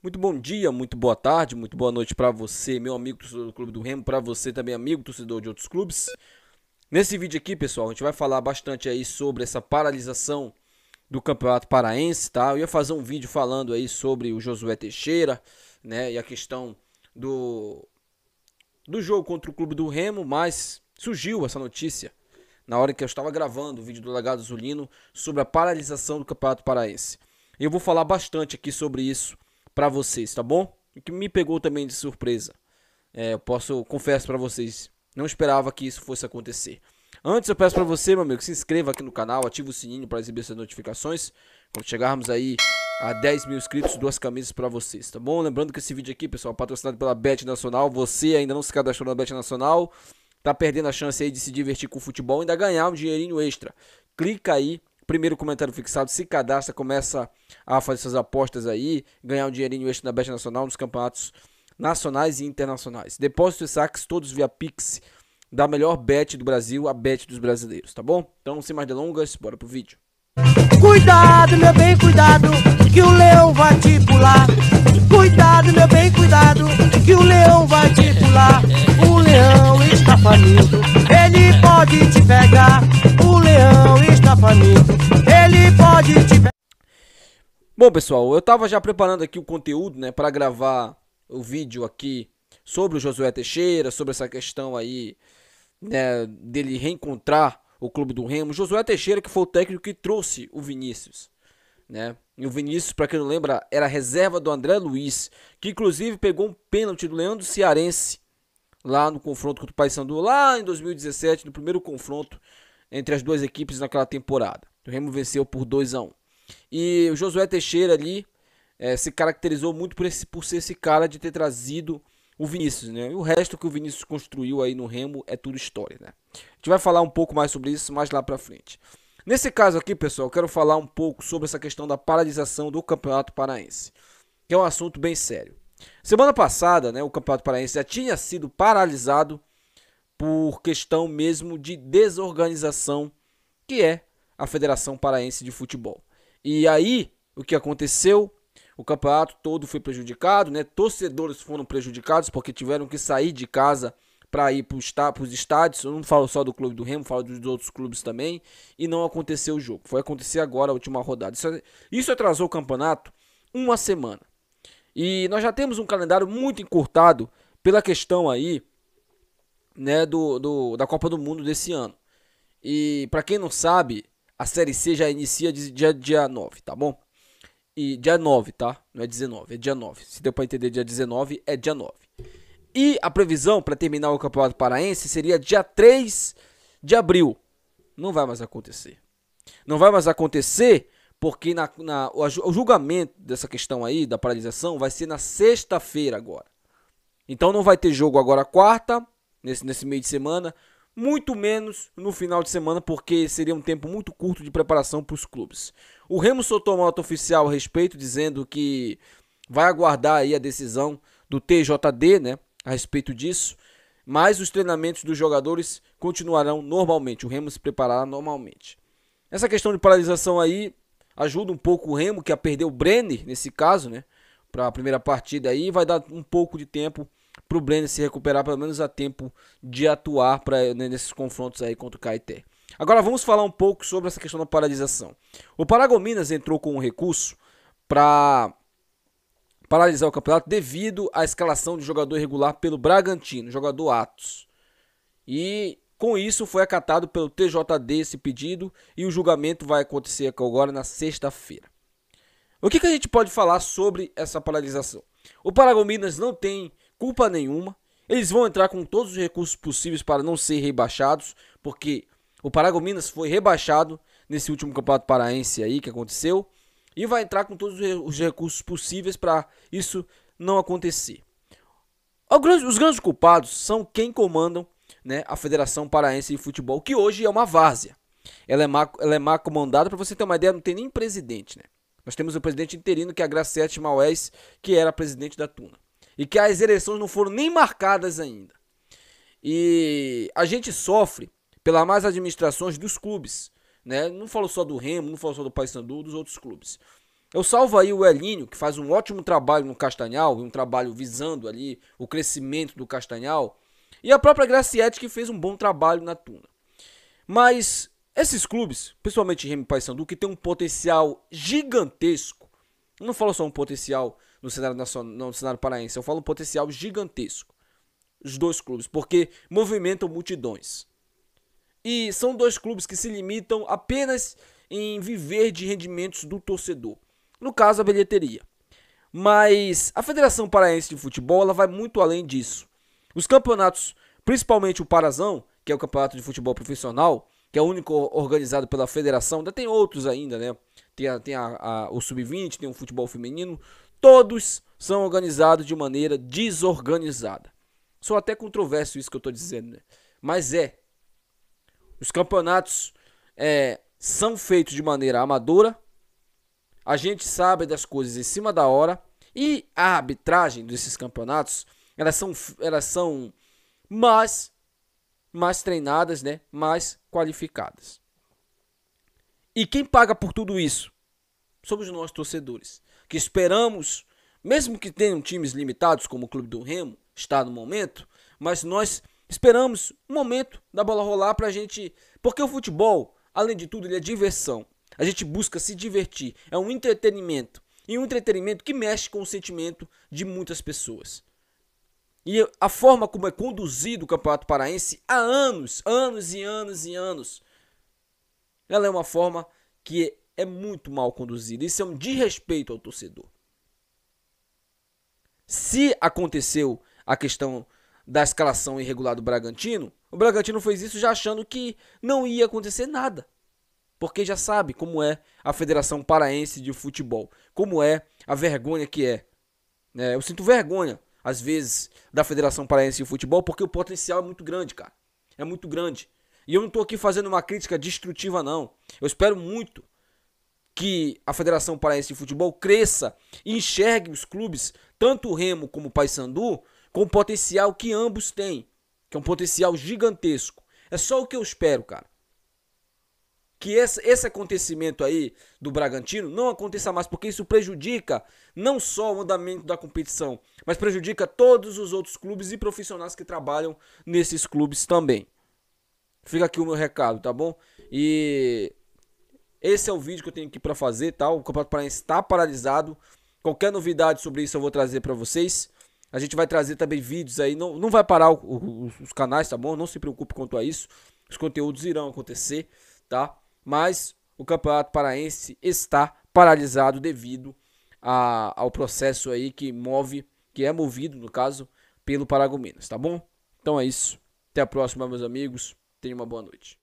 Muito bom dia, muito boa tarde, muito boa noite para você, meu amigo torcedor do Clube do Remo, para você também, amigo torcedor de outros clubes. Nesse vídeo aqui, pessoal, a gente vai falar bastante aí sobre essa paralisação do Campeonato Paraense, tá? Eu ia fazer um vídeo falando aí sobre o Josué Teixeira, né, e a questão do jogo contra o Clube do Remo, mas surgiu essa notícia na hora que eu estava gravando o vídeo do Legado Zulino sobre a paralisação do Campeonato Paraense. E eu vou falar bastante aqui sobre isso para vocês, tá bom? O que me pegou também de surpresa. Confesso para vocês, não esperava que isso fosse acontecer. Antes eu peço para você, meu amigo, se inscreva aqui no canal, ative o sininho para receber essas notificações. Quando chegarmos aí a 10 mil inscritos, 2 camisas para vocês, tá bom? Lembrando que esse vídeo aqui, pessoal, é patrocinado pela Bet Nacional. Você ainda não se cadastrou na Bet Nacional, tá perdendo a chance aí de se divertir com o futebol e ainda ganhar um dinheirinho extra. Clica aí, primeiro comentário fixado, se cadastra, começa a fazer suas apostas aí, ganhar um dinheirinho extra na Bet Nacional nos campeonatos nacionais e internacionais. Depósitos e saques todos via Pix, da melhor bet do Brasil, a bet dos brasileiros, tá bom? Então, sem mais delongas, bora pro vídeo. Cuidado, meu bem, cuidado, que o leão vai te pular. Cuidado, meu bem, cuidado, que o leão vai te pular. O leão está faminto, ele pode te pegar. O leão está faminto, ele pode te pegar. Bom, pessoal, eu tava já preparando aqui o conteúdo, né, para gravar o vídeo aqui sobre o Josué Teixeira, sobre essa questão aí, né, dele reencontrar o Clube do Remo. Josué Teixeira, que foi o técnico que trouxe o Vinícius, né? E o Vinícius, para quem não lembra, era reserva do André Luiz, que inclusive pegou um pênalti do Leandro Cearense lá no confronto contra o Paysandu, lá em 2017, no primeiro confronto entre as duas equipes naquela temporada. O Remo venceu por 2-1. E o Josué Teixeira ali se caracterizou muito por ser esse cara de ter trazido o Vinícius, né? E o resto que o Vinícius construiu aí no Remo é tudo história, né? A gente vai falar um pouco mais sobre isso mais lá pra frente. Nesse caso aqui, pessoal, eu quero falar um pouco sobre essa questão da paralisação do Campeonato Paraense, que é um assunto bem sério. Semana passada, né, o Campeonato Paraense já tinha sido paralisado por questão mesmo de desorganização, que é a Federação Paraense de Futebol. E aí, o que aconteceu? O campeonato todo foi prejudicado, né? Torcedores foram prejudicados porque tiveram que sair de casa para ir para os estádios. Eu não falo só do Clube do Remo, falo dos outros clubes também. E não aconteceu o jogo. Foi acontecer agora a última rodada. Isso atrasou o campeonato uma semana. E nós já temos um calendário muito encurtado pela questão aí, né, da Copa do Mundo desse ano. E para quem não sabe, a Série C já inicia dia 9, tá bom? E dia 9, tá? Não é 19, é dia 9. Se deu pra entender dia 19, é dia 9. E a previsão para terminar o Campeonato Paraense seria dia 3 de abril. Não vai mais acontecer. Não vai mais acontecer porque o julgamento dessa questão aí, da paralisação, vai ser na sexta-feira agora. Então não vai ter jogo agora quarta, nesse meio de semana, muito menos no final de semana, porque seria um tempo muito curto de preparação para os clubes. O Remo soltou uma nota oficial a respeito, dizendo que vai aguardar aí a decisão do TJD, né, a respeito disso, mas os treinamentos dos jogadores continuarão normalmente, o Remo se preparará normalmente. Essa questão de paralisação aí ajuda um pouco o Remo, que a perder o Brenner, nesse caso, né, para a primeira partida aí, vai dar um pouco de tempo para o Brenner se recuperar, pelo menos a tempo de atuar nesses confrontos aí contra o Caeté. Agora vamos falar um pouco sobre essa questão da paralisação. O Paragominas entrou com um recurso para paralisar o campeonato devido à escalação de jogador irregular pelo Bragantino, jogador Atos. E com isso foi acatado pelo TJD esse pedido e o julgamento vai acontecer agora na sexta-feira. O que a gente pode falar sobre essa paralisação? O Paragominas não tem culpa nenhuma. Eles vão entrar com todos os recursos possíveis para não ser rebaixados, porque o Paragominas foi rebaixado nesse último campeonato paraense aí que aconteceu, e vai entrar com todos os recursos possíveis para isso não acontecer. Os grandes culpados são quem comandam, né, a Federação Paraense de Futebol, que hoje é uma várzea. Ela é má comandada, para você ter uma ideia, não tem nem presidente, né? Nós temos o presidente interino, que é a Graciete Maués, que era presidente da Tuna. E que as eleições não foram nem marcadas ainda. E a gente sofre pelas más administrações dos clubes, né? Não falo só do Remo, não falo só do Paysandu, dos outros clubes. Eu salvo aí o Elinho, que faz um ótimo trabalho no Castanhal, um trabalho visando ali o crescimento do Castanhal, e a própria Graciete, que fez um bom trabalho na Tuna. Mas esses clubes, principalmente Remo e Paysandu, que tem um potencial gigantesco, eu não falo só um potencial no cenário nacional, no cenário paraense, eu falo um potencial gigantesco. Os dois clubes, porque movimentam multidões. E são dois clubes que se limitam apenas em viver de rendimentos do torcedor. No caso, a bilheteria. Mas a Federação Paraense de Futebol, ela vai muito além disso. Os campeonatos, principalmente o Parazão, que é o campeonato de futebol profissional, que é o único organizado pela federação, ainda tem outros ainda, né? Tem o Sub-20, tem o futebol feminino. Todos são organizados de maneira desorganizada. Sou até controverso isso que eu estou dizendo, né? Mas os campeonatos são feitos de maneira amadora. A gente sabe das coisas em cima da hora. E a arbitragem desses campeonatos, elas são mais treinadas, né? Mais qualificadas. E quem paga por tudo isso? Somos nós, torcedores. Que esperamos, mesmo que tenham times limitados, como o Clube do Remo está no momento, mas nós esperamos um momento da bola rolar pra gente. Porque o futebol, além de tudo, ele é diversão. A gente busca se divertir. É um entretenimento. E um entretenimento que mexe com o sentimento de muitas pessoas. E a forma como é conduzido o Campeonato Paraense há anos, ela é uma forma que é muito mal conduzida. Isso é um desrespeito ao torcedor. Se aconteceu a questão da escalação irregular do Bragantino, o Bragantino fez isso já achando que não ia acontecer nada. Porque já sabe como é a Federação Paraense de Futebol. Como é a vergonha que é. Eu sinto vergonha, às vezes, da Federação Paraense de Futebol, porque o potencial é muito grande, cara. É muito grande. E eu não tô aqui fazendo uma crítica destrutiva, não. Eu espero muito que a Federação Paraense de Futebol cresça e enxergue os clubes, tanto o Remo como o Paysandu, com o potencial que ambos têm. Que é um potencial gigantesco. É só o que eu espero, cara. Que esse acontecimento aí do Bragantino não aconteça mais, porque isso prejudica não só o andamento da competição, mas prejudica todos os outros clubes e profissionais que trabalham nesses clubes também. Fica aqui o meu recado, tá bom? E esse é o vídeo que eu tenho aqui pra fazer, tá? O Campeonato Paraense está paralisado. Qualquer novidade sobre isso eu vou trazer pra vocês. A gente vai trazer também vídeos aí, não vai parar os canais, tá bom? Não se preocupe quanto a isso. Os conteúdos irão acontecer, tá? Mas o Campeonato Paraense está paralisado devido ao processo aí que é movido, no caso, pelo Paragominas, tá bom? Então é isso. Até a próxima, meus amigos. Tenham uma boa noite.